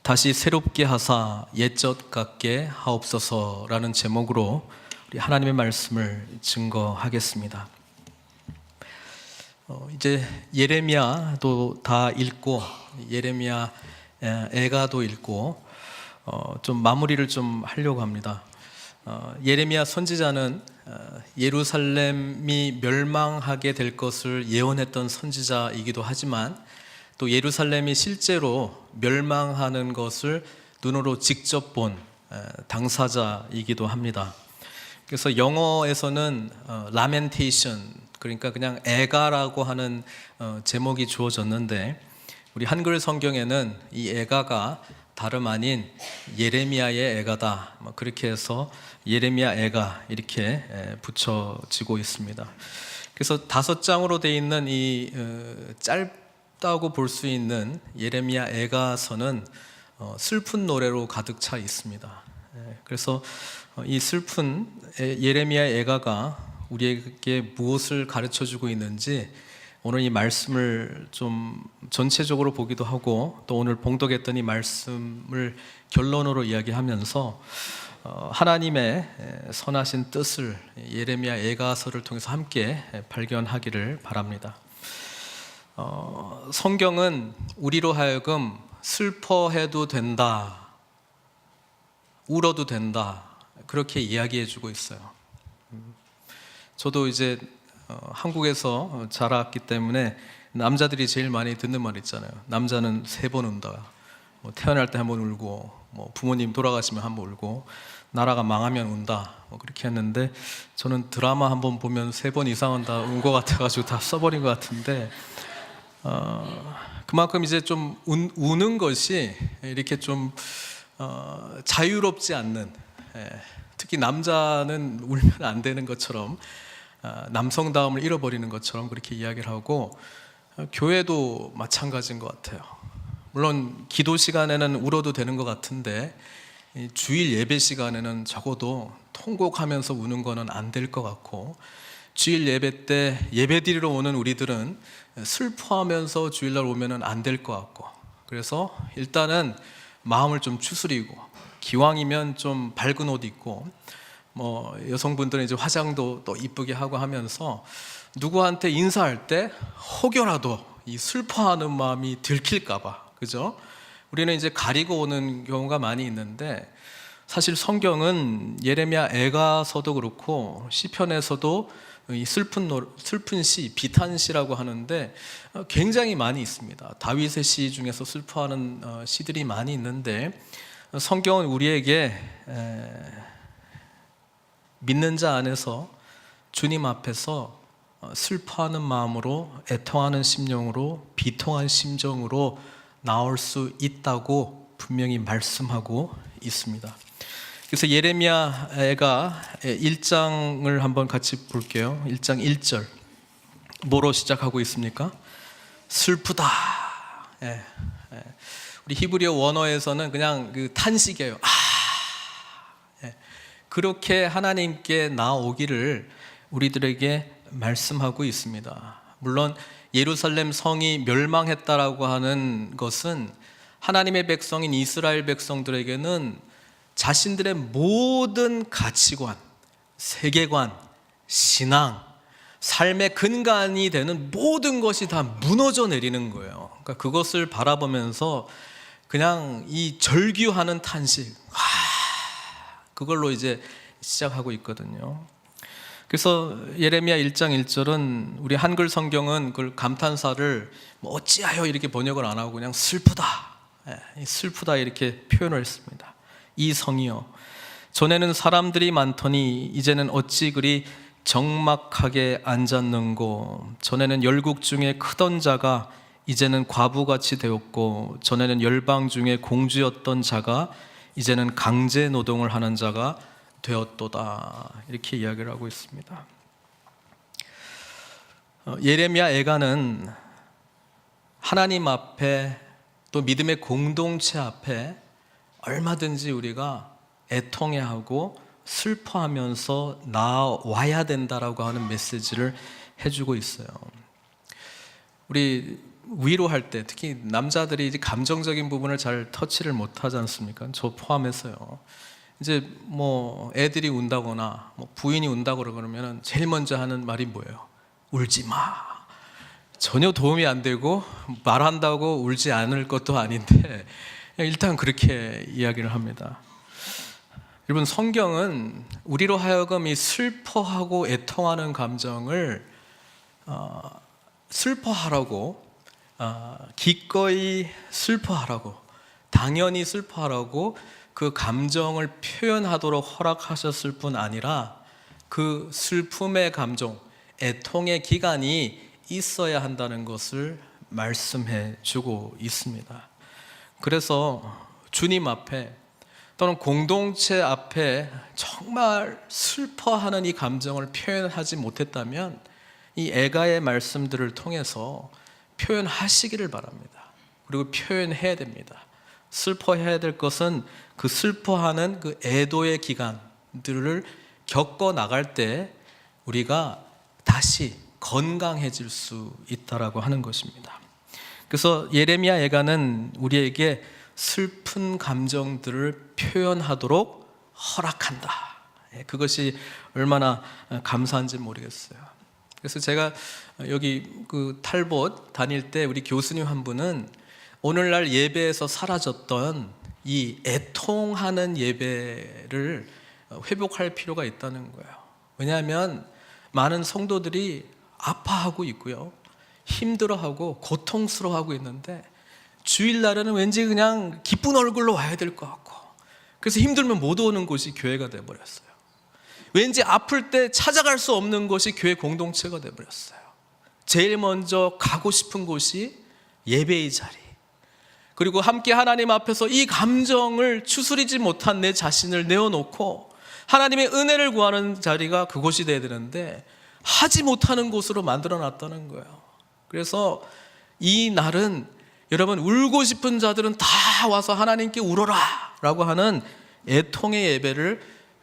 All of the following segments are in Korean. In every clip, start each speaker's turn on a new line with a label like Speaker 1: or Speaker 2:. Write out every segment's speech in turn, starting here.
Speaker 1: 다시 새롭게 하사 옛적 같게 하옵소서라는 제목으로 우리 하나님의 말씀을 증거하겠습니다. 이제 예레미야도 다 읽고 예레미야 애가도 읽고 좀 마무리를 좀 하려고 합니다. 예레미야 선지자는 예루살렘이 멸망하게 될 것을 예언했던 선지자이기도 하지만 또 예루살렘이 실제로 멸망하는 것을 눈으로 직접 본 당사자이기도 합니다. 그래서 영어에서는 lamentation, 그러니까 그냥 애가라고 하는 제목이 주어졌는데 우리 한글 성경에는 이 애가가 다름 아닌 예레미야의 애가다, 그렇게 해서 예레미야 애가 이렇게 붙여지고 있습니다. 그래서 5장으로 되어 있는 이 짧다고 볼 수 있는 예레미야 애가서는 슬픈 노래로 가득 차 있습니다. 그래서 이 슬픈 예레미야 애가가 우리에게 무엇을 가르쳐주고 있는지 오늘 이 말씀을 좀 전체적으로 보기도 하고 또 오늘 봉독했던 이 말씀을 결론으로 이야기하면서 하나님의 선하신 뜻을 예레미야 애가서를 통해서 함께 발견하기를 바랍니다. 성경은 우리로 하여금 슬퍼해도 된다, 울어도 된다, 그렇게 이야기해주고 있어요. 저도 이제 한국에서 자랐기 때문에 남자들이 제일 많이 듣는 말 있잖아요. 남자는 3번 운다. 태어날 때 1번 울고, 부모님 돌아가시면 1번 울고, 나라가 망하면 운다. 그렇게 했는데 저는 드라마 1번 보면 3번 이상은 다 운 것 같아가지고 다 써버린 것 같은데, 그만큼 이제 좀 우는 것이 이렇게 좀 자유롭지 않는, 특히 남자는 울면 안 되는 것처럼, 남성다움을 잃어버리는 것처럼 그렇게 이야기를 하고, 교회도 마찬가지인 것 같아요. 물론 기도 시간에는 울어도 되는 것 같은데 주일 예배 시간에는 적어도 통곡하면서 우는 거는 안 될 것 같고, 주일 예배 때 예배 드리러 오는 우리들은 슬퍼하면서 주일날 오면은 안 될 것 같고, 그래서 일단은 마음을 좀 추스리고 기왕이면 좀 밝은 옷 입고 여성분들은 이제 화장도 또 이쁘게 하고 하면서 누구한테 인사할 때 혹여라도 이 슬퍼하는 마음이 들킬까봐, 그죠? 우리는 이제 가리고 오는 경우가 많이 있는데 사실 성경은 예레미야 애가서도 그렇고 시편에서도 이 슬픈 시, 비탄시라고 하는데 굉장히 많이 있습니다. 다윗의 시 중에서 슬퍼하는 시들이 많이 있는데 성경은 우리에게 믿는 자 안에서 주님 앞에서 슬퍼하는 마음으로, 애통하는 심령으로, 비통한 심정으로 나올 수 있다고 분명히 말씀하고 있습니다. 그래서 예레미야가 1장을 한번 같이 볼게요. 1장 1절 뭐로 시작하고 있습니까? 슬프다. 우리 히브리어 원어에서는 그냥 그 탄식이에요. 그렇게 하나님께 나오기를 우리들에게 말씀하고 있습니다. 물론 예루살렘 성이 멸망했다라고 하는 것은 하나님의 백성인 이스라엘 백성들에게는 자신들의 모든 가치관, 세계관, 신앙, 삶의 근간이 되는 모든 것이 다 무너져 내리는 거예요. 그러니까 그것을 바라보면서 그냥 이 절규하는 탄식, 그걸로 이제 시작하고 있거든요. 그래서 예레미야 1장 1절은 우리 한글 성경은 그 감탄사를 어찌하여 이렇게 번역을 안 하고 그냥 슬프다, 슬프다 이렇게 표현을 했습니다. 이 성이여, 전에는 사람들이 많더니 이제는 어찌 그리 적막하게 앉았는고, 전에는 열국 중에 크던 자가 이제는 과부같이 되었고, 전에는 열방 중에 공주였던 자가 이제는 강제 노동을 하는 자가 되었도다, 이렇게 이야기를 하고 있습니다. 예레미야 애가는 하나님 앞에 또 믿음의 공동체 앞에 얼마든지 우리가 애통해하고 슬퍼하면서 나와야 된다라고 하는 메시지를 해주고 있어요. 우리 위로할 때 특히 남자들이 이제 감정적인 부분을 잘 터치를 못하지 않습니까? 저 포함해서요. 이제 뭐 애들이 운다거나 뭐 부인이 운다고 그러면 제일 먼저 하는 말이 뭐예요? 울지 마. 전혀 도움이 안 되고 말한다고 울지 않을 것도 아닌데 일단 그렇게 이야기를 합니다. 여러분, 성경은 우리로 하여금 이 슬퍼하고 애통하는 감정을 슬퍼하라고, 기꺼이 슬퍼하라고, 당연히 슬퍼하라고 그 감정을 표현하도록 허락하셨을 뿐 아니라 그 슬픔의 감정, 애통의 기간이 있어야 한다는 것을 말씀해 주고 있습니다. 그래서 주님 앞에 또는 공동체 앞에 정말 슬퍼하는 이 감정을 표현하지 못했다면 이 애가의 말씀들을 통해서 표현하시기를 바랍니다. 그리고 표현해야 됩니다. 슬퍼해야 될 것은 그 슬퍼하는 그 애도의 기간들을 겪어 나갈 때 우리가 다시 건강해질 수 있다라고 하는 것입니다. 그래서 예레미야 애가는 우리에게 슬픈 감정들을 표현하도록 허락한다. 그것이 얼마나 감사한지 모르겠어요. 그래서 제가 여기 그 탈봇 다닐 때 우리 교수님 한 분은 오늘날 예배에서 사라졌던 이 애통하는 예배를 회복할 필요가 있다는 거예요. 왜냐하면 많은 성도들이 아파하고 있고요, 힘들어하고 고통스러워하고 있는데 주일날에는 왠지 그냥 기쁜 얼굴로 와야 될 것 같고, 그래서 힘들면 못 오는 곳이 교회가 돼버렸어요. 왠지 아플 때 찾아갈 수 없는 곳이 교회 공동체가 돼버렸어요. 제일 먼저 가고 싶은 곳이 예배의 자리, 그리고 함께 하나님 앞에서 이 감정을 추스리지 못한 내 자신을 내어놓고 하나님의 은혜를 구하는 자리가 그곳이 돼야 되는데 하지 못하는 곳으로 만들어놨다는 거예요. 그래서 이 날은 여러분, 울고 싶은 자들은 다 와서 하나님께 울어라 라고 하는 애통의 예배를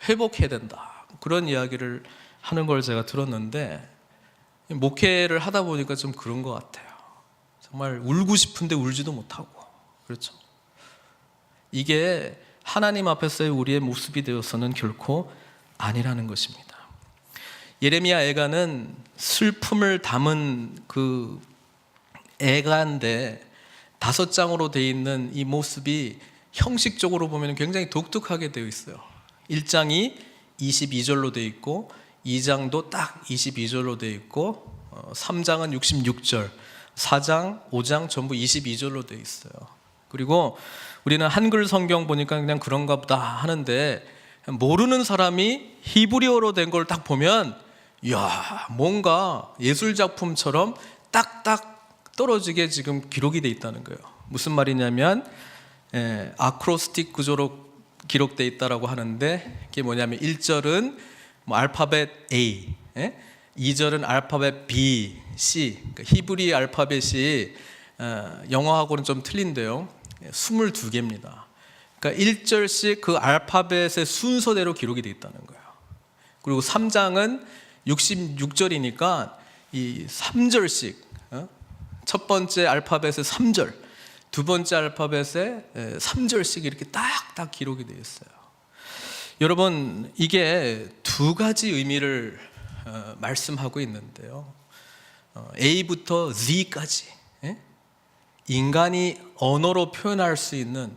Speaker 1: 회복해야 된다, 그런 이야기를 하는 걸 제가 들었는데, 목회를 하다 보니까 좀 그런 것 같아요. 정말 울고 싶은데 울지도 못하고, 그렇죠? 이게 하나님 앞에서의 우리의 모습이 되어서는 결코 아니라는 것입니다. 예레미야 애가는 슬픔을 담은 그 애가인데 5장으로 되어 있는 이 모습이 형식적으로 보면 굉장히 독특하게 되어 있어요. 1장이 22절로 되어 있고 2장도 딱 22절로 되어 있고 3장은 66절, 4장, 5장 전부 22절로 되어 있어요. 그리고 우리는 한글 성경 보니까 그냥 그런가 보다 하는데, 모르는 사람이 히브리어로 된 걸 딱 보면 이야, 뭔가 예술작품처럼 딱딱 떨어지게 지금 기록이 되어 있다는 거예요. 무슨 말이냐면 아크로스틱 구조로 기록되어 있다라고 하는데, 그게 뭐냐면 1절은 뭐 알파벳 A, 2절은 알파벳 B, C. 그러니까 히브리 알파벳이 영어하고는 좀 틀린데요, 22개입니다. 그러니까 1절씩 그 알파벳의 순서대로 기록이 되어 있다는 거예요. 그리고 3장은 66절이니까 이 3절씩, 첫 번째 알파벳의 3절, 두 번째 알파벳의 3절씩 이렇게 딱딱 기록이 되어 있어요. 여러분, 이게 두 가지 의미를 말씀하고 있는데요, A부터 Z까지, 인간이 언어로 표현할 수 있는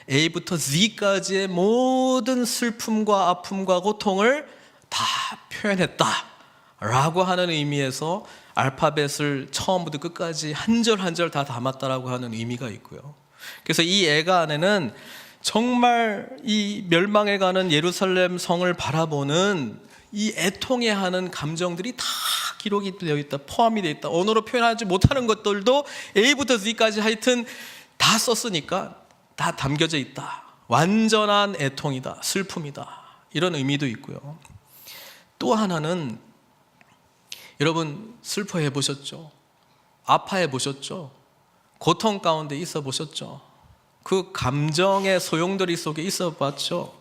Speaker 1: A부터 Z까지의 모든 슬픔과 아픔과 고통을 다 표현했다라고 하는 의미에서 알파벳을 처음부터 끝까지 한 절 한 절 다 담았다라고 하는 의미가 있고요. 그래서 이 애가 안에는 정말 이 멸망해가는 예루살렘 성을 바라보는 이 애통해하는 감정들이 다 기록이 되어 있다, 포함이 되어 있다. 언어로 표현하지 못하는 것들도 A부터 Z까지 하여튼 다 썼으니까 다 담겨져 있다. 완전한 애통이다, 슬픔이다, 이런 의미도 있고요. 또 하나는, 여러분 슬퍼해 보셨죠? 아파해 보셨죠? 고통 가운데 있어 보셨죠? 그 감정의 소용돌이 속에 있어 봤죠?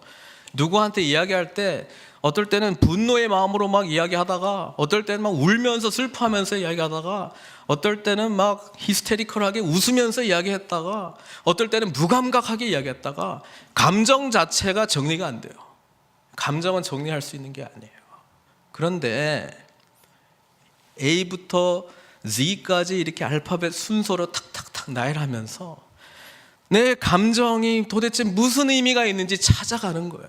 Speaker 1: 누구한테 이야기할 때 어떨 때는 분노의 마음으로 막 이야기하다가, 어떨 때는 막 울면서 슬퍼하면서 이야기하다가, 어떨 때는 막 히스테리컬하게 웃으면서 이야기했다가, 어떨 때는 무감각하게 이야기했다가, 감정 자체가 정리가 안 돼요. 감정은 정리할 수 있는 게 아니에요. 그런데 A부터 Z까지 이렇게 알파벳 순서로 탁탁탁 나열하면서 내 감정이 도대체 무슨 의미가 있는지 찾아가는 거예요.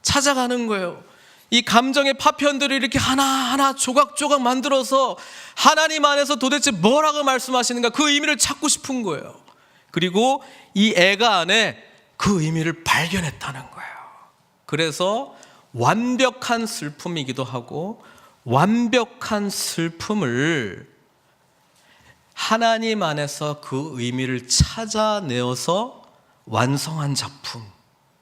Speaker 1: 찾아가는 거예요. 이 감정의 파편들을 이렇게 하나하나 조각조각 만들어서 하나님 안에서 도대체 뭐라고 말씀하시는가, 그 의미를 찾고 싶은 거예요. 그리고 이 애가 안에 그 의미를 발견했다는 거예요. 그래서 완벽한 슬픔이기도 하고, 완벽한 슬픔을 하나님 안에서 그 의미를 찾아내어서 완성한 작품,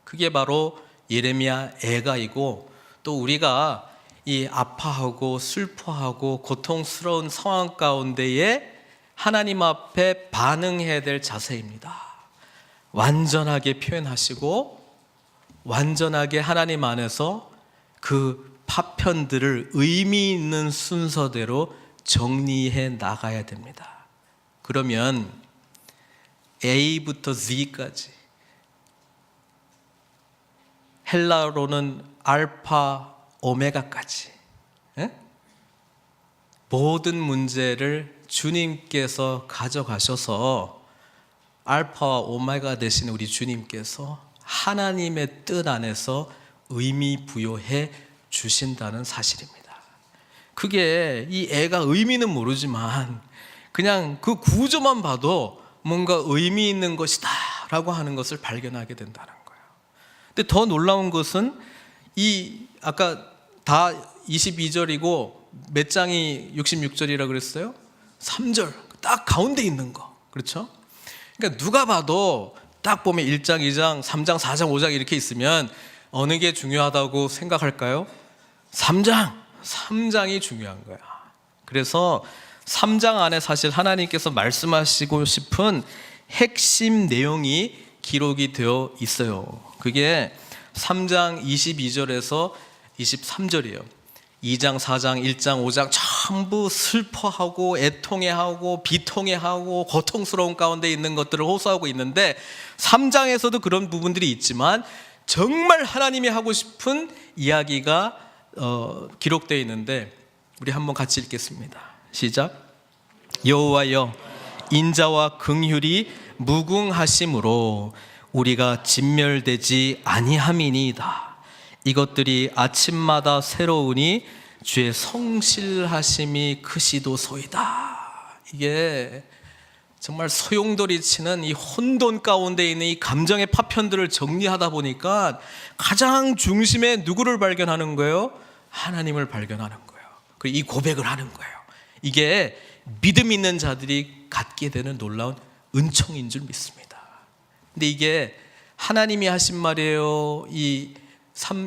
Speaker 1: 그게 바로 예레미야 애가이고, 또 우리가 이 아파하고 슬퍼하고 고통스러운 상황 가운데에 하나님 앞에 반응해야 될 자세입니다. 완전하게 표현하시고 완전하게 하나님 안에서 그 파편들을 의미 있는 순서대로 정리해 나가야 됩니다. 그러면 A부터 Z까지, 헬라어로는 알파, 오메가까지, 모든 문제를 주님께서 가져가셔서 알파와 오메가 되신 우리 주님께서 하나님의 뜻 안에서 의미 부여해 주신다는 사실입니다. 그게 이 애가 의미는 모르지만 그냥 그 구조만 봐도 뭔가 의미 있는 것이다 라고 하는 것을 발견하게 된다는 거예요. 근데 더 놀라운 것은 이 아까 다 22절이고 몇 장이 66절이라 그랬어요? 3절 딱 가운데 있는 거, 그렇죠? 그러니까 누가 봐도 딱 보면 1장, 2장, 3장, 4장, 5장 이렇게 있으면 어느 게 중요하다고 생각할까요? 3장이 중요한 거야. 그래서 3장 안에 사실 하나님께서 말씀하시고 싶은 핵심 내용이 기록이 되어 있어요. 그게 3장 22절에서 23절이에요. 2장, 4장, 1장, 5장 전부 슬퍼하고 애통해하고 비통해하고 고통스러운 가운데 있는 것들을 호소하고 있는데, 3장에서도 그런 부분들이 있지만 정말 하나님이 하고 싶은 이야기가 기록되어 있는데, 우리 한번 같이 읽겠습니다. 시작. 여호와여, 인자와 긍휼이 무궁하심으로 우리가 진멸되지 아니함이니이다. 이것들이 아침마다 새로우니 주의 성실하심이 크시도소이다. 이게 정말 소용돌이치는 이 혼돈 가운데 있는 이 감정의 파편들을 정리하다 보니까 가장 중심에 누구를 발견하는 거예요? 하나님을 발견하는 거예요. 그리고 이 고백을 하는 거예요. 이게 믿음 있는 자들이 갖게 되는 놀라운 은총인 줄 믿습니다. 근데 이게 하나님이 하신 말이에요?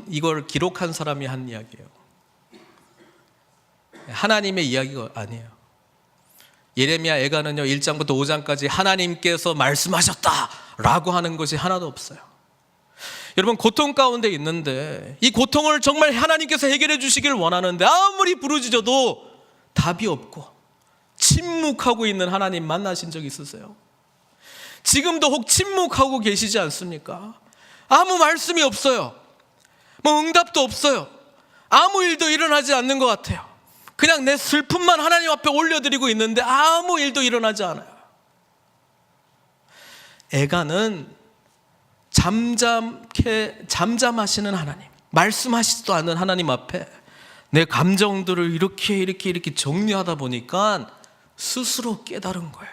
Speaker 1: 이걸 기록한 사람이 한 이야기예요? 하나님의 이야기가 아니에요. 예레미야 애가는요 1장부터 5장까지 하나님께서 말씀하셨다라고 하는 것이 하나도 없어요. 여러분, 고통 가운데 있는데 이 고통을 정말 하나님께서 해결해 주시길 원하는데 아무리 부르짖어도 답이 없고 침묵하고 있는 하나님 만나신 적 있으세요? 지금도 혹 침묵하고 계시지 않습니까? 아무 말씀이 없어요. 뭐 응답도 없어요. 아무 일도 일어나지 않는 것 같아요. 그냥 내 슬픔만 하나님 앞에 올려드리고 있는데 아무 일도 일어나지 않아요. 애가는 잠잠하시는 하나님, 말씀하시지도 않는 하나님 앞에 내 감정들을 이렇게 정리하다 보니까 스스로 깨달은 거예요.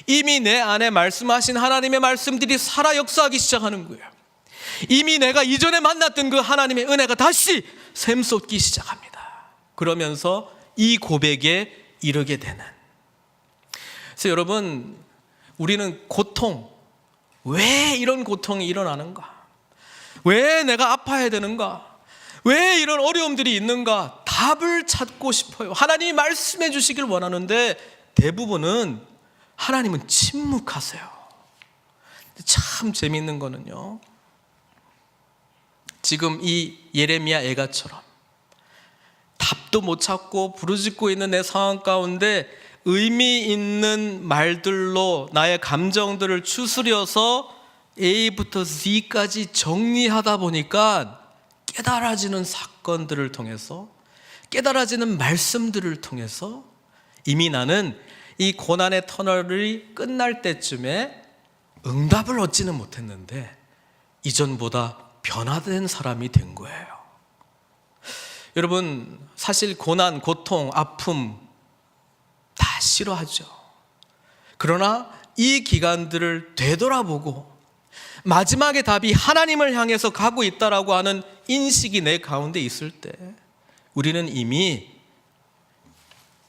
Speaker 1: 이미 내 안에 말씀하신 하나님의 말씀들이 살아 역사하기 시작하는 거예요. 이미 내가 이전에 만났던 그 하나님의 은혜가 다시 샘솟기 시작합니다. 그러면서 이 고백에 이르게 되는. 그래서 여러분, 우리는 고통, 왜 이런 고통이 일어나는가? 왜 내가 아파야 되는가? 왜 이런 어려움들이 있는가? 답을 찾고 싶어요. 하나님이 말씀해 주시길 원하는데 대부분은 하나님은 침묵하세요. 참 재미있는 거는요, 지금 이 예레미야 애가처럼 답도 못 찾고 부르짖고 있는 내 상황 가운데 의미 있는 말들로 나의 감정들을 추스려서 A부터 Z까지 정리하다 보니까 깨달아지는 사건들을 통해서, 깨달아지는 말씀들을 통해서 이미 나는 이 고난의 터널이 끝날 때쯤에 응답을 얻지는 못했는데 이전보다 변화된 사람이 된 거예요. 여러분, 사실 고난, 고통, 아픔 다 싫어하죠. 그러나 이 기간들을 되돌아보고 마지막의 답이 하나님을 향해서 가고 있다라고 하는 인식이 내 가운데 있을 때 우리는 이미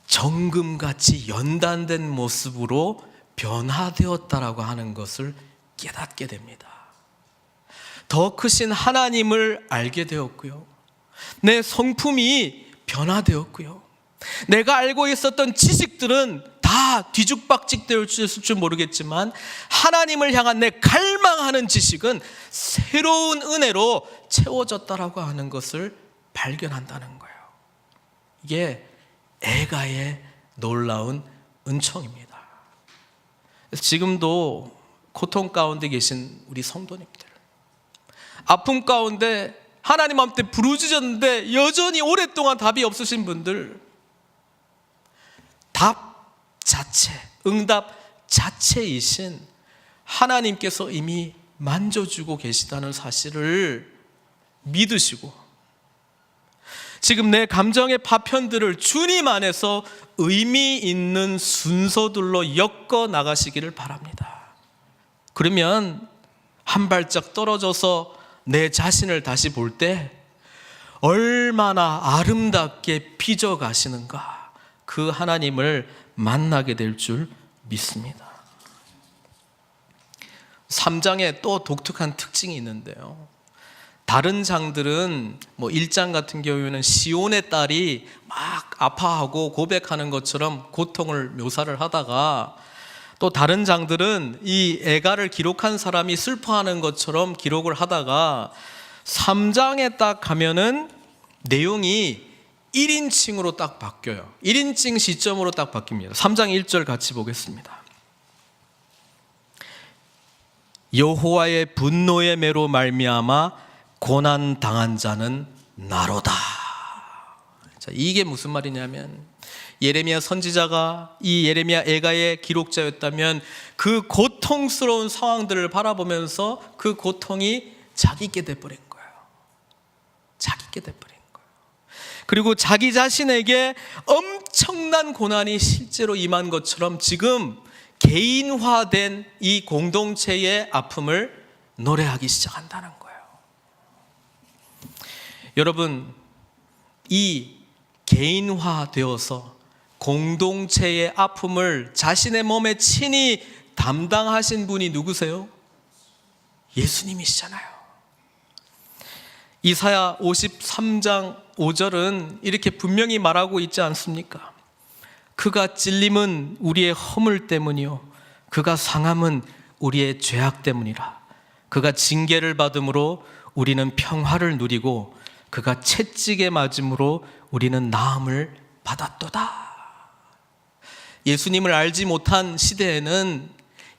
Speaker 1: 정금같이 연단된 모습으로 변화되었다라고 하는 것을 깨닫게 됩니다. 더 크신 하나님을 알게 되었고요, 내 성품이 변화되었고요, 내가 알고 있었던 지식들은 다 뒤죽박죽 되었을 줄 모르겠지만 하나님을 향한 내 갈망하는 지식은 새로운 은혜로 채워졌다라고 하는 것을 발견한다는 거예요. 이게 애가의 놀라운 은총입니다. 지금도 고통 가운데 계신 우리 성도님들, 아픔 가운데 하나님 앞에 부르짖었는데 여전히 오랫동안 답이 없으신 분들, 답 자체, 응답 자체이신 하나님께서 이미 만져주고 계시다는 사실을 믿으시고 지금 내 감정의 파편들을 주님 안에서 의미 있는 순서들로 엮어 나가시기를 바랍니다. 그러면 한 발짝 떨어져서 내 자신을 다시 볼 때 얼마나 아름답게 빚어가시는가, 그 하나님을 만나게 될 줄 믿습니다. 3장에 또 독특한 특징이 있는데요, 다른 장들은 1장 같은 경우에는 시온의 딸이 막 아파하고 고백하는 것처럼 고통을 묘사를 하다가, 또 다른 장들은 이 애가를 기록한 사람이 슬퍼하는 것처럼 기록을 하다가 3장에 딱 가면은 내용이 1인칭으로 딱 바뀌어요. 1인칭 시점으로 딱 바뀝니다. 3장 1절 같이 보겠습니다. 여호와의 분노의 매로 말미암아 고난 당한 자는 나로다. 자, 이게 무슨 말이냐면, 예레미야 선지자가 이 예레미야 애가의 기록자였다면 그 고통스러운 상황들을 바라보면서 그 고통이 자기께 돼버린 거예요. 자기께 돼버린 거예요. 그리고 자기 자신에게 엄청난 고난이 실제로 임한 것처럼 지금 개인화된 이 공동체의 아픔을 노래하기 시작한다는 거예요. 여러분, 이 개인화되어서 공동체의 아픔을 자신의 몸에 친히 담당하신 분이 누구세요? 예수님이시잖아요. 이사야 53장 5절은 이렇게 분명히 말하고 있지 않습니까? 그가 찔림은 우리의 허물 때문이요 그가 상함은 우리의 죄악 때문이라. 그가 징계를 받음으로 우리는 평화를 누리고 그가 채찍에 맞음으로 우리는 나음을 받았도다. 예수님을 알지 못한 시대에는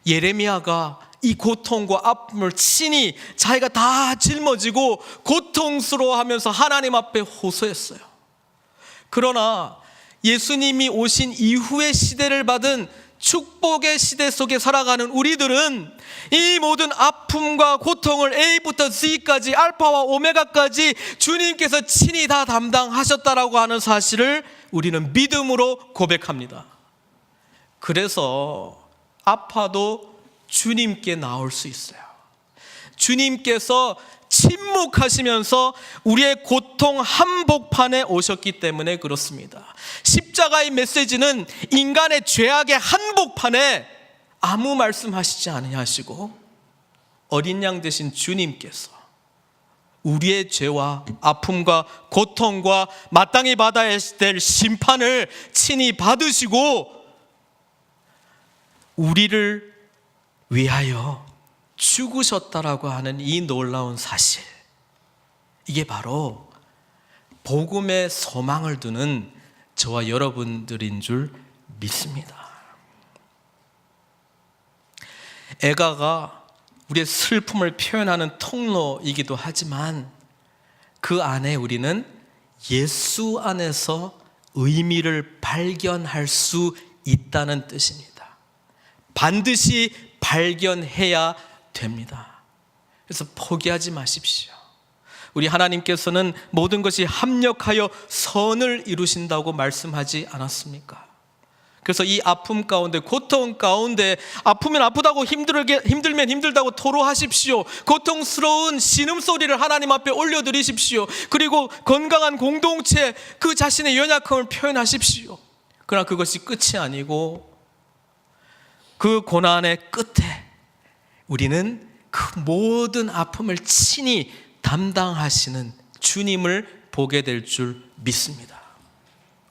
Speaker 1: 예레미야가 이 고통과 아픔을 친히 자기가 다 짊어지고 고통스러워하면서 하나님 앞에 호소했어요. 그러나 예수님이 오신 이후의 시대를 받은 축복의 시대 속에 살아가는 우리들은 이 모든 아픔과 고통을 A부터 Z까지, 알파와 오메가까지 주님께서 친히 다 담당하셨다라고 하는 사실을 우리는 믿음으로 고백합니다. 그래서 아파도 주님께 나올 수 있어요. 주님께서 침묵하시면서 우리의 고통 한복판에 오셨기 때문에 그렇습니다. 십자가의 메시지는 인간의 죄악의 한복판에 아무 말씀하시지 아니하시고 어린 양 되신 주님께서 우리의 죄와 아픔과 고통과 마땅히 받아야 될 심판을 친히 받으시고 우리를 위하여 죽으셨다라고 하는 이 놀라운 사실, 이게 바로 복음의 소망을 두는 저와 여러분들인 줄 믿습니다. 애가가 우리의 슬픔을 표현하는 통로이기도 하지만 그 안에 우리는 예수 안에서 의미를 발견할 수 있다는 뜻입니다. 반드시 발견해야 됩니다. 그래서 포기하지 마십시오. 우리 하나님께서는 모든 것이 합력하여 선을 이루신다고 말씀하지 않았습니까? 그래서 이 아픔 가운데, 고통 가운데, 아프면 아프다고 힘들면 힘들다고 토로하십시오. 고통스러운 신음소리를 하나님 앞에 올려드리십시오. 그리고 건강한 공동체, 그 자신의 연약함을 표현하십시오. 그러나 그것이 끝이 아니고 그 고난의 끝에 우리는 그 모든 아픔을 친히 담당하시는 주님을 보게 될 줄 믿습니다.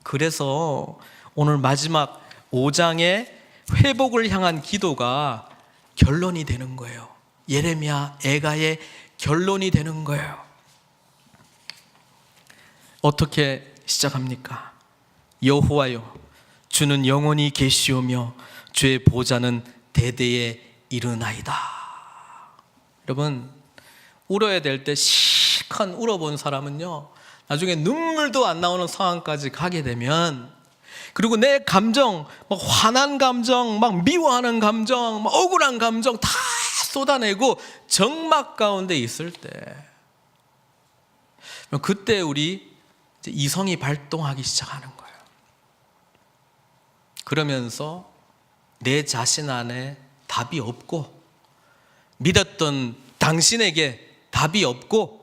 Speaker 1: 그래서 오늘 마지막 5장의 회복을 향한 기도가 결론이 되는 거예요. 예레미야, 애가의 결론이 되는 거예요. 어떻게 시작합니까? 여호와여, 주는 영원히 계시오며 주의 보좌는 대대에 이르나이다. 여러분, 울어야 될 때 실컷 울어본 사람은요, 나중에 눈물도 안 나오는 상황까지 가게 되면, 그리고 내 감정, 막 화난 감정, 막 미워하는 감정, 막 억울한 감정 다 쏟아내고 적막 가운데 있을 때, 그때 우리 이성이 발동하기 시작하는 거예요. 그러면서 내 자신 안에 답이 없고, 믿었던 당신에게 답이 없고,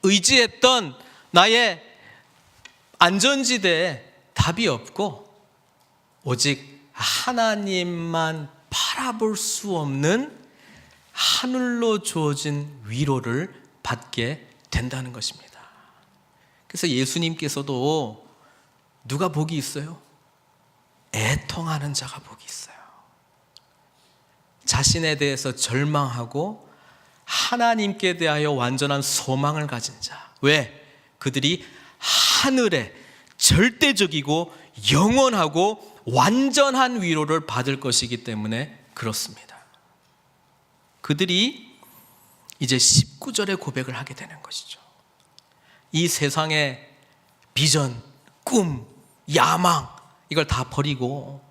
Speaker 1: 의지했던 나의 안전지대에 답이 없고, 오직 하나님만 바라볼 수 없는 하늘로 주어진 위로를 받게 된다는 것입니다. 그래서 예수님께서도 누가 복이 있어요? 애통하는 자가 복이 있어요. 자신에 대해서 절망하고 하나님께 대하여 완전한 소망을 가진 자. 왜? 그들이 하늘에 절대적이고 영원하고 완전한 위로를 받을 것이기 때문에 그렇습니다. 그들이 이제 19절의 고백을 하게 되는 것이죠. 이 세상의 비전, 꿈, 야망, 이걸 다 버리고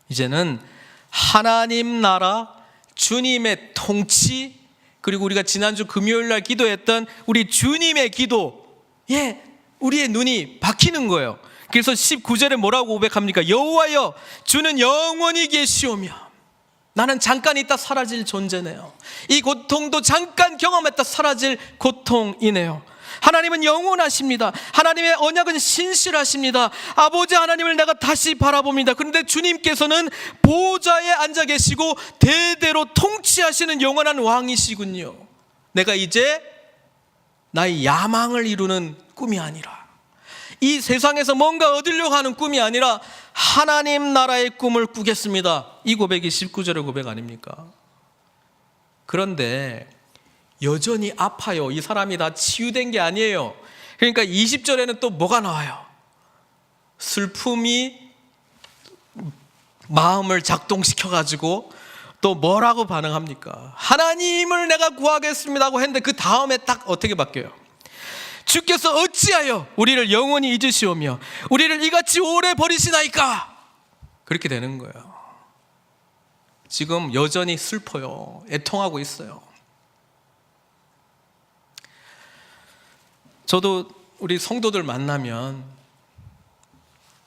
Speaker 1: 이제는 하나님 나라, 주님의 통치, 그리고 우리가 지난주 금요일 날 기도했던 우리 주님의 기도에 우리의 눈이 박히는 거예요. 그래서 19절에 뭐라고 고백합니까? 여호와여, 주는 영원히 계시오며 나는 잠깐 있다 사라질 존재네요. 이 고통도 잠깐 경험했다 사라질 고통이네요. 하나님은 영원하십니다. 하나님의 언약은 신실하십니다. 아버지 하나님을 내가 다시 바라봅니다. 그런데 주님께서는 보좌에 앉아 계시고 대대로 통치하시는 영원한 왕이시군요. 내가 이제 나의 야망을 이루는 꿈이 아니라, 이 세상에서 뭔가 얻으려고 하는 꿈이 아니라 하나님 나라의 꿈을 꾸겠습니다. 이 고백이 19절의 고백 아닙니까? 그런데 여전히 아파요. 이 사람이 다 치유된 게 아니에요. 그러니까 20절에는 또 뭐가 나와요? 슬픔이 마음을 작동시켜가지고 또 뭐라고 반응합니까? 하나님을 내가 구하겠습니다 하고 했는데 그 다음에 딱 어떻게 바뀌어요? 주께서 어찌하여 우리를 영원히 잊으시오며 우리를 이같이 오래 버리시나이까? 그렇게 되는 거예요. 지금 여전히 슬퍼요. 애통하고 있어요. 저도 우리 성도들 만나면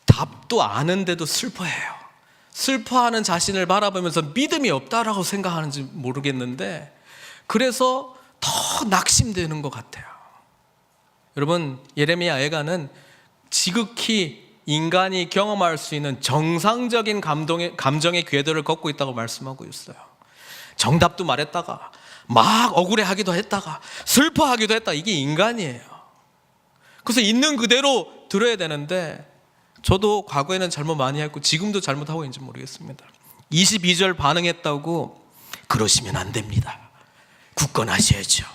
Speaker 1: 답도 아는데도 슬퍼해요. 슬퍼하는 자신을 바라보면서 믿음이 없다라고 생각하는지 모르겠는데, 그래서 더 낙심되는 것 같아요. 여러분, 예레미야 애가는 지극히 인간이 경험할 수 있는 정상적인 감정의 궤도를 걷고 있다고 말씀하고 있어요. 정답도 말했다가 막 억울해하기도 했다가 슬퍼하기도 했다. 이게 인간이에요. 그래서 있는 그대로 들어야 되는데, 저도 과거에는 잘못 많이 했고 지금도 잘못하고 있는지 모르겠습니다. 22절 반응했다고 그러시면 안 됩니다. 굳건하셔야죠.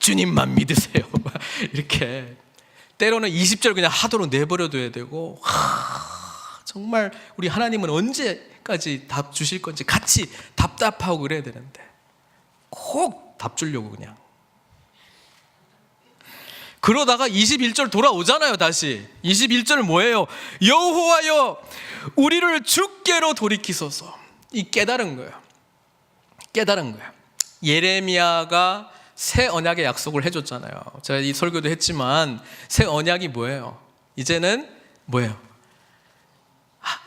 Speaker 1: 주님만 믿으세요. 이렇게 때로는 20절 그냥 하도록 내버려둬야 되고, 정말 우리 하나님은 언제까지 답 주실 건지 같이 답답하고 그래야 되는데 꼭 답 주려고 그냥. 그러다가 21절 돌아오잖아요. 다시 21절 뭐예요? 여호와여 우리를 주께로 돌이키소서. 이 깨달은 거예요. 깨달은 거예요. 예레미야가 새 언약의 약속을 해줬잖아요. 제가 이 설교도 했지만 새 언약이 뭐예요? 이제는 뭐예요?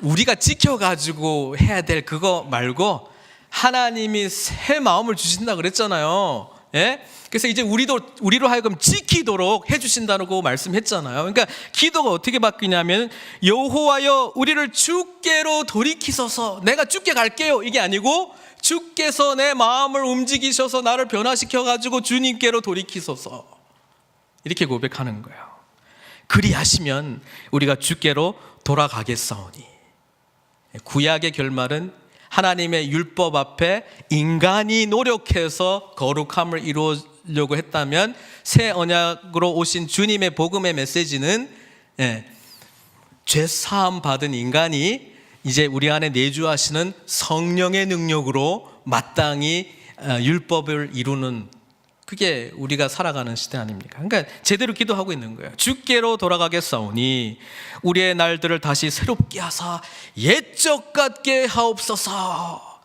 Speaker 1: 우리가 지켜가지고 해야 될 그거 말고 하나님이 새 마음을 주신다 그랬잖아요. 예? 그래서 이제 우리로 하여금 지키도록 해주신다고 말씀했잖아요. 그러니까 기도가 어떻게 바뀌냐면 여호와여 우리를 주께로 돌이키소서. 내가 주께 갈게요 이게 아니고 주께서 내 마음을 움직이셔서 나를 변화시켜가지고 주님께로 돌이키소서. 이렇게 고백하는 거예요. 그리하시면 우리가 주께로 돌아가겠사오니. 구약의 결말은 하나님의 율법 앞에 인간이 노력해서 거룩함을 이루려고 했다면 새 언약으로 오신 주님의 복음의 메시지는 죄 사함 받은 인간이 이제 우리 안에 내주하시는 성령의 능력으로 마땅히 율법을 이루는, 그게 우리가 살아가는 시대 아닙니까? 그러니까 제대로 기도하고 있는 거예요. 주께로 돌아가겠사오니 우리의 날들을 다시 새롭게 하사 옛적 같게 하옵소서.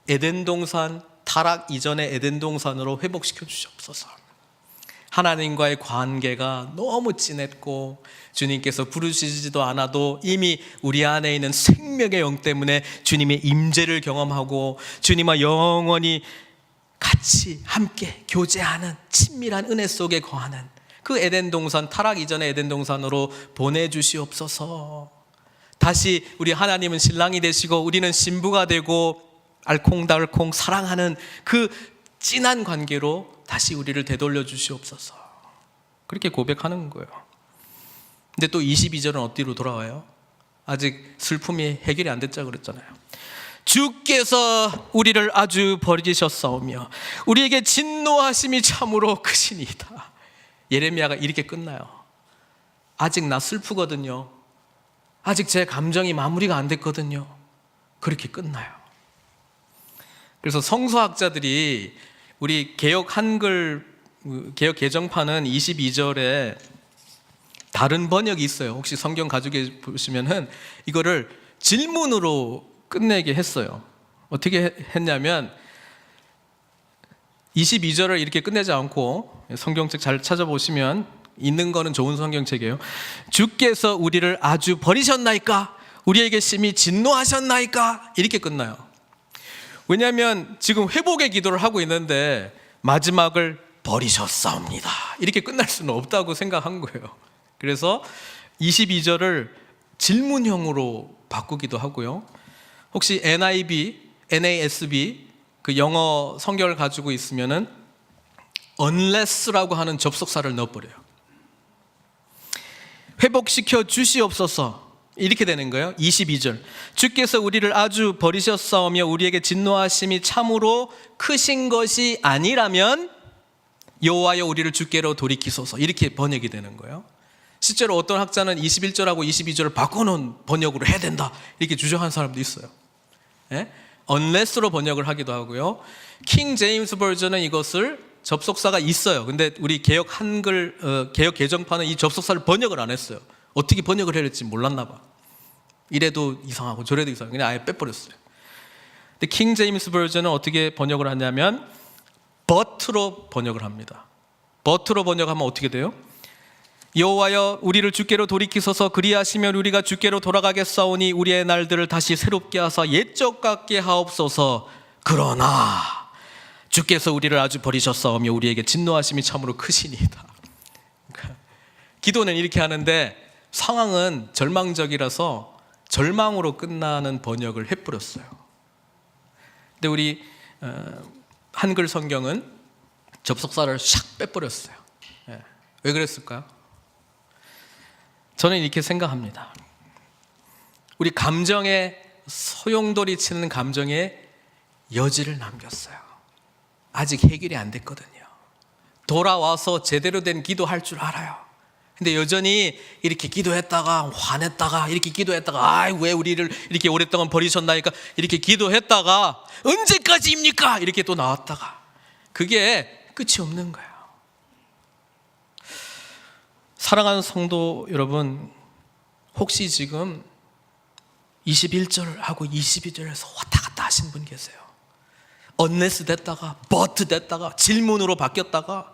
Speaker 1: 에덴 동산 타락 이전의 에덴 동산으로 회복시켜 주시옵소서. 하나님과의 관계가 너무 진했고 주님께서 부르시지도 않아도 이미 우리 안에 있는 생명의 영 때문에 주님의 임재를 경험하고 주님과 영원히 같이 함께 교제하는 친밀한 은혜 속에 거하는 그 에덴 동산, 타락 이전의 에덴 동산으로 보내주시옵소서. 다시 우리 하나님은 신랑이 되시고 우리는 신부가 되고 알콩달콩 사랑하는 그 진한 관계로 다시 우리를 되돌려 주시옵소서. 그렇게 고백하는 거예요. 근데 또 22절은 어디로 돌아와요? 아직 슬픔이 해결이 안 됐자 그랬잖아요. 주께서 우리를 아주 버리셨사오며 우리에게 진노하심이 참으로 크시니이다. 예레미야가 이렇게 끝나요. 아직 나 슬프거든요. 아직 제 감정이 마무리가 안 됐거든요. 그렇게 끝나요. 그래서 성서학자들이 우리 개역 한글 개역 개정판은 22절에 다른 번역이 있어요. 혹시 성경 가지고 보시면은 이거를 질문으로 끝내게 했어요. 어떻게 했냐면 22절을 이렇게 끝내지 않고 성경책 잘 찾아보시면 있는 거는 좋은 성경책이에요. 주께서 우리를 아주 버리셨나이까? 우리에게 심히 진노하셨나이까? 이렇게 끝나요. 왜냐하면 지금 회복의 기도를 하고 있는데 마지막을 버리셨사옵니다 이렇게 끝날 수는 없다고 생각한 거예요. 그래서 22절을 질문형으로 바꾸기도 하고요. 혹시 NASB 그 영어 성경을 가지고 있으면은 unless라고 하는 접속사를 넣어버려요. 회복시켜 주시옵소서 이렇게 되는 거예요. 22절 주께서 우리를 아주 버리셨사오며 우리에게 진노하심이 참으로 크신 것이 아니라면 여호와여 우리를 주께로 돌이키소서 이렇게 번역이 되는 거예요. 실제로 어떤 학자는 21절하고 22절을 바꿔놓은 번역으로 해야 된다 이렇게 주장하는 사람도 있어요. unless로 번역을 하기도 하고요. 킹 제임스 버전은 이것을 접속사가 있어요. 근데 우리 개역 한글 개역 개정판은 이 접속사를 번역을 안 했어요. 어떻게 번역을 해야 될지 몰랐나 봐. 이래도 이상하고 저래도 이상하고 그냥 아예 빼버렸어요. 근데 킹 제임스 버전은 어떻게 번역을 하냐면 but로 번역을 합니다. but로 번역하면 어떻게 돼요? 여호와여 우리를 주께로 돌이키소서 그리하시면 우리가 주께로 돌아가겠사오니 우리의 날들을 다시 새롭게 하사 옛적 같게 하옵소서. 그러나 주께서 우리를 아주 버리셨사오며 우리에게 진노하심이 참으로 크시니이다. 기도는 이렇게 하는데 상황은 절망적이라서 절망으로 끝나는 번역을 해버렸어요. 근데 우리 한글 성경은 접속사를 샥 빼버렸어요. 왜 그랬을까요? 저는 이렇게 생각합니다. 우리 감정에 소용돌이 치는 감정에 여지를 남겼어요. 아직 해결이 안 됐거든요. 돌아와서 제대로 된 기도할 줄 알아요. 근데 여전히 이렇게 기도했다가 화냈다가 이렇게 기도했다가 왜 우리를 이렇게 오랫동안 버리셨나니까 이렇게 기도했다가 언제까지입니까? 이렇게 또 나왔다가 그게 끝이 없는 거예요. 사랑하는 성도 여러분, 혹시 지금 21절하고 22절에서 왔다 갔다 하신 분 계세요? 언레스 됐다가 버트 됐다가 질문으로 바뀌었다가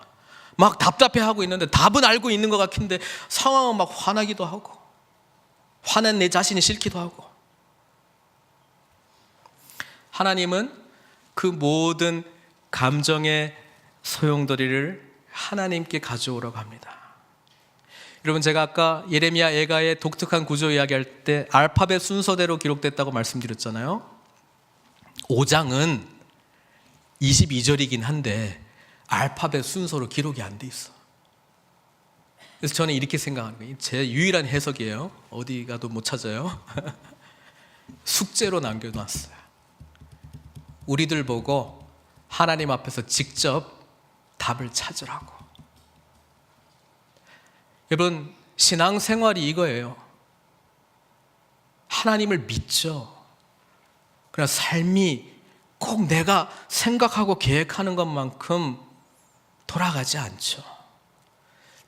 Speaker 1: 막 답답해하고 있는데 답은 알고 있는 것 같은데 상황은 막 화나기도 하고 화낸 내 자신이 싫기도 하고. 하나님은 그 모든 감정의 소용돌이를 하나님께 가져오라고 합니다. 여러분, 제가 아까 예레미야 애가의 독특한 구조 이야기할 때 알파벳 순서대로 기록됐다고 말씀드렸잖아요. 5장은 22절이긴 한데 알파벳 순서로 기록이 안 돼 있어. 그래서 저는 이렇게 생각하는 거예요. 제 유일한 해석이에요. 어디 가도 못 찾아요. 숙제로 남겨놨어요. 우리들 보고 하나님 앞에서 직접 답을 찾으라고. 여러분, 신앙생활이 이거예요. 하나님을 믿죠. 그러나 삶이 꼭 내가 생각하고 계획하는 것만큼 돌아가지 않죠.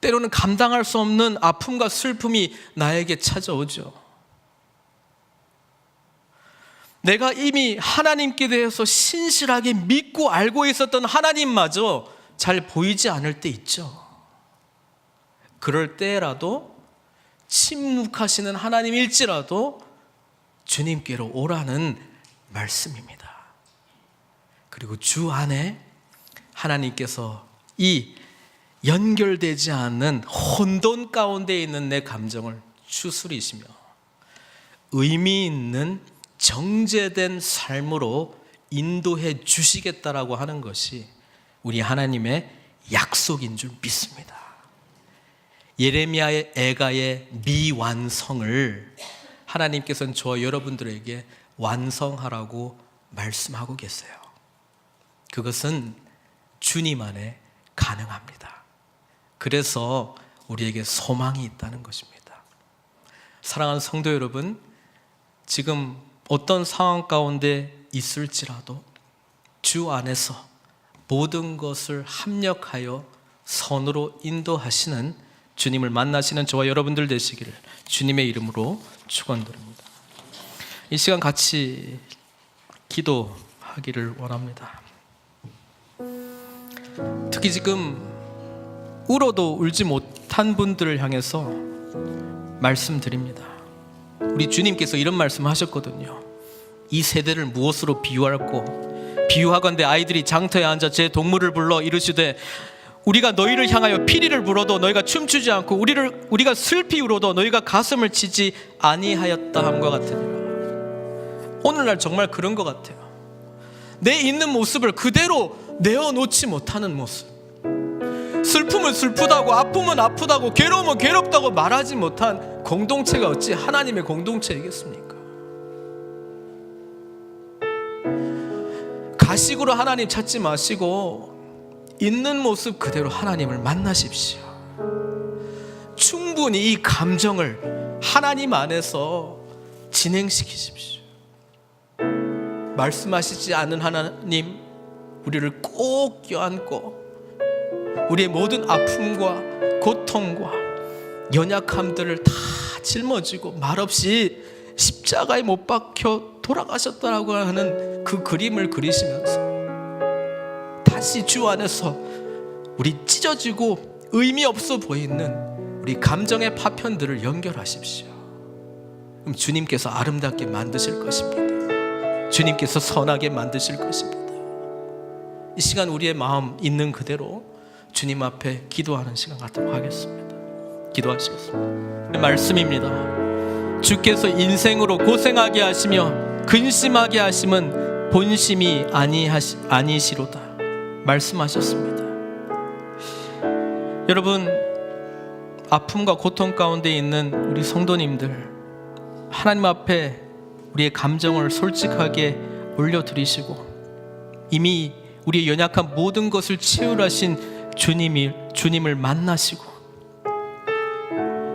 Speaker 1: 때로는 감당할 수 없는 아픔과 슬픔이 나에게 찾아오죠. 내가 이미 하나님께 대해서 신실하게 믿고 알고 있었던 하나님마저 잘 보이지 않을 때 있죠. 그럴 때라도 침묵하시는 하나님일지라도 주님께로 오라는 말씀입니다. 그리고 주 안에 하나님께서 이 연결되지 않는 혼돈 가운데 있는 내 감정을 추스리시며 의미 있는 정제된 삶으로 인도해 주시겠다라고 하는 것이 우리 하나님의 약속인 줄 믿습니다. 예레미야의 애가의 미완성을 하나님께서는 저와 여러분들에게 완성하라고 말씀하고 계세요. 그것은 주님 안에 가능합니다. 그래서 우리에게 소망이 있다는 것입니다. 사랑하는 성도 여러분, 지금 어떤 상황 가운데 있을지라도 주 안에서 모든 것을 합력하여 선으로 인도하시는 주님을 만나시는 저와 여러분들 되시기를 주님의 이름으로 축원드립니다. 이 시간 같이 기도하기를 원합니다. 특히 지금 울어도 울지 못한 분들을 향해서 말씀드립니다. 우리 주님께서 이런 말씀하셨거든요. 이 세대를 무엇으로 비유할꼬? 비유하건대 아이들이 장터에 앉아 제 동물을 불러 이르시되 우리가 너희를 향하여 피리를 불어도 너희가 춤추지 않고 우리가 슬피 울어도 너희가 가슴을 치지 아니하였다 함과 같으니라. 오늘날 정말 그런 것 같아요. 내 있는 모습을 그대로 내어놓지 못하는 모습, 슬픔은 슬프다고 아픔은 아프다고 괴로움은 괴롭다고 말하지 못한 공동체가 어찌 하나님의 공동체이겠습니까? 가식으로 하나님 찾지 마시고 있는 모습 그대로 하나님을 만나십시오. 충분히 이 감정을 하나님 안에서 진행시키십시오. 말씀하시지 않은 하나님, 우리를 꼭 껴안고 우리의 모든 아픔과 고통과 연약함들을 다 짊어지고 말없이 십자가에 못 박혀 돌아가셨다라고 하는 그 그림을 그리시면서 다시 주 안에서 우리 찢어지고 의미 없어 보이는 우리 감정의 파편들을 연결하십시오. 그럼 주님께서 아름답게 만드실 것입니다. 주님께서 선하게 만드실 것입니다. 이 시간 우리의 마음 있는 그대로 주님 앞에 기도하는 시간 갖도록 하겠습니다. 기도하시겠습니다. 말씀입니다. 주께서 인생으로 고생하게 하시며 근심하게 하심은 본심이 아니시로다 말씀하셨습니다. 여러분, 아픔과 고통 가운데 있는 우리 성도님들, 하나님 앞에 우리의 감정을 솔직하게 올려드리시고 이미 우리의 연약한 모든 것을 치유하신 주님을 만나시고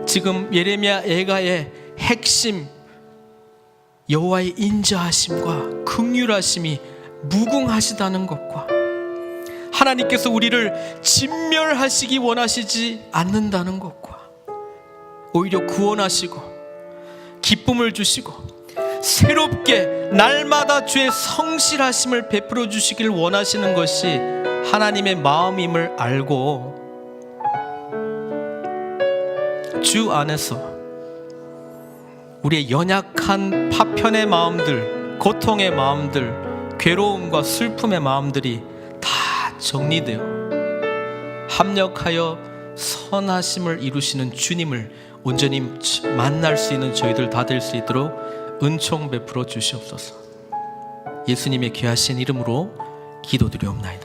Speaker 1: 지금 예레미야 애가의 핵심 여호와의 인자하심과 긍휼하심이 무궁하시다는 것과 하나님께서 우리를 진멸하시기 원하시지 않는다는 것과 오히려 구원하시고 기쁨을 주시고 새롭게 날마다 주의 성실하심을 베풀어 주시길 원하시는 것이 하나님의 마음임을 알고 주 안에서 우리의 연약한 파편의 마음들, 고통의 마음들, 괴로움과 슬픔의 마음들이 다 정리되어 합력하여 선하심을 이루시는 주님을 온전히 만날 수 있는 저희들 다 될 수 있도록 은총 베풀어 주시옵소서. 예수님의 귀하신 이름으로 기도드리옵나이다.